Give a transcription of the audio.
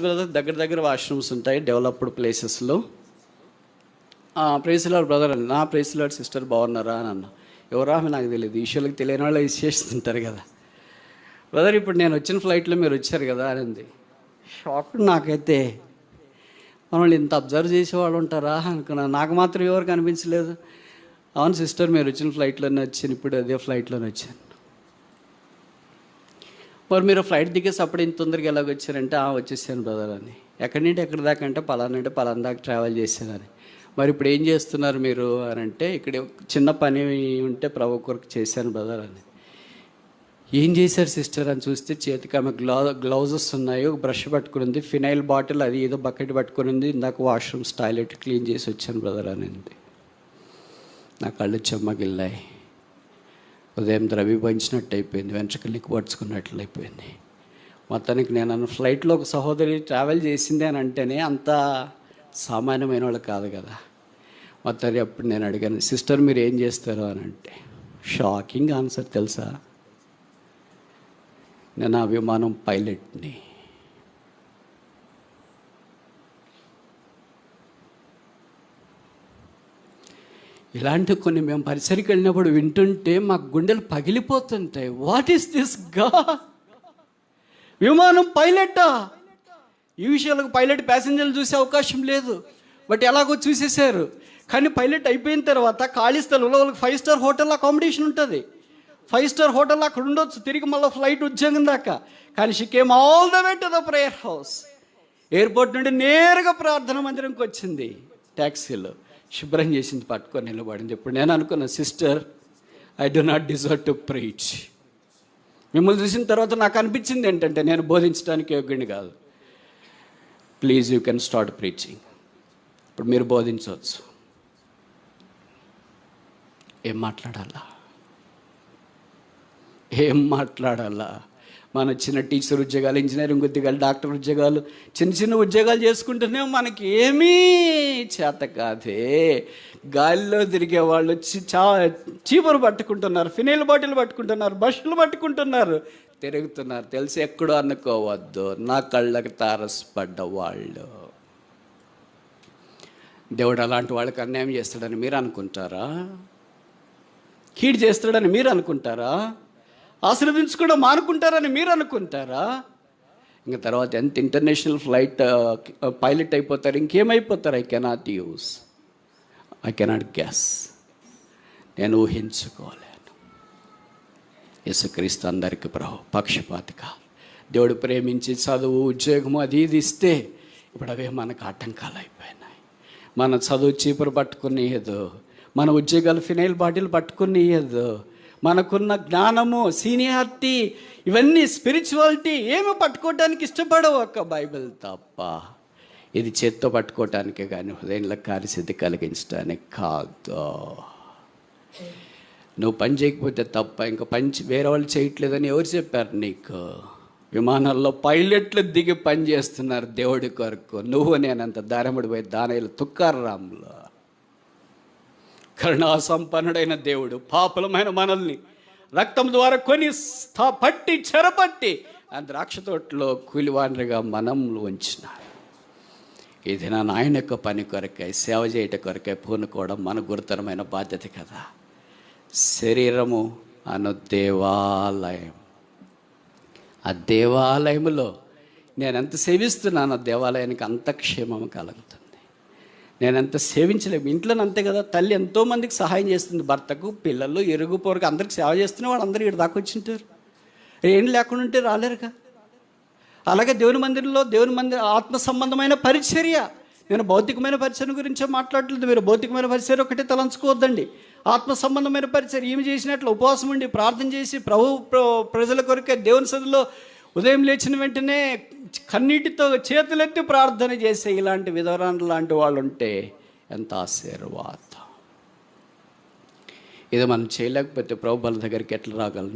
Brother దగ్గర దగ్గర washrooms ఉంటాయి డెవలప్డ్ ప్లేసెస్లో. ప్రైజ్లార్డ్ బ్రదర్ అని, నా ప్రైజ్లార్డ్ సిస్టర్ బాగున్నారా అని అన్న. ఎవరా ఆమె నాకు తెలియదు, ఈశ్వరులకు తెలియని వాళ్ళు చేస్తుంటారు కదా. బ్రదర్ ఇప్పుడు నేను వచ్చిన ఫ్లైట్లో మీరు వచ్చారు కదా అని. షాక్ నాకైతే. మనల్ని ఇంత అబ్జర్వ్ చేసేవాళ్ళు ఉంటారా అనుకున్నాను. నాకు మాత్రం ఎవరు కనిపించలేదు. అవును సిస్టర్ మీరు వచ్చిన ఫ్లైట్లోనే వచ్చాను, ఇప్పుడు అదే ఫ్లైట్లోనే వచ్చాను. మరి మీరు ఫ్లైట్ దిగేసి అప్పుడు ఇంత తొందరగా ఎలాగ వచ్చారంటే వచ్చేసాను బ్రదర్ అని. ఎక్కడి నుండి ఎక్కడి దాకా అంటే పలానా దాకా ట్రావెల్ చేశానని. మరి ఇప్పుడు ఏం చేస్తున్నారు మీరు అని అంటే, ఇక్కడ చిన్న పని ఉంటే ప్రభు కొరకు చేశాను బ్రదర్ అని. ఏం చేశారు సిస్టర్ అని చూస్తే చేతికి ఆమె గ్లౌజెస్ ఉన్నాయి, ఒక బ్రష్ పట్టుకుని ఉంది, ఫినైల్ బాటిల్ అది ఏదో బకెట్ పట్టుకుని ఉంది. ఇందాక వాష్రూమ్స్ టాయిలెట్ క్లీన్ చేసి వచ్చాను బ్రదర్ అని అంది. నా కళ్ళు చెమ్మగిల్లాయి. ఉదయం ద్రవీభవించినట్టు అయిపోయింది, వెంట్రుకలు పడుచుకున్నట్లు అయిపోయింది. మొత్తానికి నేను ఫ్లైట్లో ఒక సహోదరి ట్రావెల్ చేసింది అని అంటేనే అంత సామాన్యమైన వాళ్ళు కాదు కదా. మొత్తానికి అప్పుడు నేను అడిగాను, సిస్టర్ మీరు ఏం చేస్తారు అని అంటే, షాకింగ్ ఆన్సర్ తెలుసా, నేను ఆ విమానం పైలట్ని. ఇలాంటి కొన్ని మేము పరిసరికి వెళ్ళినప్పుడు వింటుంటే మాకు గుండెలు పగిలిపోతుంటాయి. What is this god? విమానం పైలట్టా? ఈ విషయాలకు పైలట్ ప్యాసింజర్లు చూసే అవకాశం లేదు, బట్ ఎలాగో చూసేశారు. కానీ పైలట్ అయిపోయిన తర్వాత ఖాళీ స్థలంలో వాళ్ళకి 5 స్టార్ హోటల్లో అకామిడేషన్ ఉంటుంది. 5 స్టార్ హోటల్లో అక్కడ ఉండొచ్చు, తిరిగి మళ్ళీ ఫ్లైట్ ఉద్యోగం దాకా. కానీ she came all the way to the prayer house. Airport నుండి నేరుగా ప్రార్థన మందిరంకి వచ్చింది. ట్యాక్సీలో శుభ్రం చేసింది, పట్టుకొని నిలబడింది. ఇప్పుడు నేను అనుకున్న, sister I do not deserve to preach. మిమ్మల్ని చూసిన తర్వాత నాకు అనిపించింది ఏంటంటే, నేను బోధించడానికి యోగ్యుని కాదు. Please you can start preaching. ఇప్పుడు మీరు బోధించవచ్చు. ఏం మాట్లాడాలా? మన చిన్న టీచర్ ఉద్యోగాలు, ఇంజనీరింగ్ ఉద్యోగాలు, డాక్టర్ ఉద్యోగాలు, చిన్న చిన్న ఉద్యోగాలు చేసుకుంటూనే మనకి ఏమీ చేత కాదే. గాలిలో తిరిగే వాళ్ళు చీపురు పట్టుకుంటున్నారు, ఫినైల్ బాటిల్ పట్టుకుంటున్నారు, బస్సులు పట్టుకుంటున్నారు, తిరుగుతున్నారు. తెలిసి ఎక్కడో అనుకోవద్దు, నా కళ్ళకి తారసపడ్డ వాళ్ళు. దేవుడు అలాంటి వాళ్ళకి అన్యాయం చేస్తాడని మీరు అనుకుంటారా? కీడు చేస్తాడని మీరు అనుకుంటారా? ఆశీర్వదించుకోవడం మానుకుంటారని మీరు అనుకుంటారా? ఇంకా తర్వాత ఎంత ఇంటర్నేషనల్ ఫ్లైట్ పైలట్ అయిపోతారు, ఇంకేమైపోతారు? I cannot gas. నేను ఊహించుకోలేను. యేసుక్రీస్తు అందరికీ పక్షపాతిక. దేవుడు ప్రేమించి చదువు, ఉద్యోగము అది ఇది ఇస్తే ఇప్పుడు అవే మనకు ఆటంకాలు అయిపోయినాయి. మన చదువు చీపురు పట్టుకునేయదు, మన ఉద్యోగాలు ఫినైల్ బాటిల్ పట్టుకునేయదు, మనకున్న జ్ఞానము, సీనియారిటీ, ఇవన్నీ స్పిరిచువాలిటీ ఏమి పట్టుకోవటానికి ఇష్టపడవు ఒక్క బైబిల్ తప్ప. ఇది చేత్తో పట్టుకోవటానికే కానీ హృదయంలో కార్యసిద్ధి కలిగించడానికి కాదు. నువ్వు పని చేయకపోతే తప్ప, ఇంకా వేరే వాళ్ళు చేయట్లేదని ఎవరు చెప్పారు నీకు? విమానాల్లో పైలట్లు దిగి పని చేస్తున్నారు దేవుడి కొరకు. నువ్వు నేనంత దారముడి పోయి దానయ్యలు తుక్కారాంలో. కరుణా సంపన్నుడైన దేవుడు పాపులమైన మనల్ని రక్తం ద్వారా కొని పట్టి చెరపట్టి ఆ ద్రాక్ష తోటలో కూలివారిగా మనంలో ఉంచినారు. ఇది నా ఆయన యొక్క పని కొరకై, సేవ చేయట కొరకై పూనుకోవడం మన గురుతరమైన బాధ్యత కదా. శరీరము అను దేవాలయం. ఆ దేవాలయంలో నేను ఎంత సేవిస్తున్నాను, ఆ దేవాలయానికి అంత క్షేమం కలుగుతుంది. నేను ఎంత సేవించలేము. ఇంట్లో అంతే కదా, తల్లి ఎంతోమందికి సహాయం చేస్తుంది, భర్తకు, పిల్లలు, ఇరుగు పొరుగు అందరికి సేవ చేస్తున్న వాళ్ళు అందరూ ఇక్కడ దాకా వచ్చింటారు. ఏం లేకుండా ఉంటే రాలేరుగా. అలాగే దేవుని మందిర ఆత్మ సంబంధమైన పరిచర్య. నేను భౌతికమైన పరిచర్య గురించే మాట్లాడలేదు. మీరు భౌతికమైన పరిచర్య ఒకటే తలంచుకోవద్దండి. ఆత్మ సంబంధమైన పరిచర్య ఏమి చేసినట్లు ఉపవాసం ఉండి ప్రార్థన చేసి ప్రజల కొరకే దేవుని సన్నిధిలో ఉదయం లేచిన వెంటనే కన్నీటితో చేతులెత్తి ప్రార్థన చేసే ఇలాంటి విధవరాలు లాంటి వాళ్ళు ఉంటే ఎంత ఆశీర్వాదం. ఇది మనం చేయలేకపోతే ప్రభు దగ్గరికి ఎట్లా రాగలం?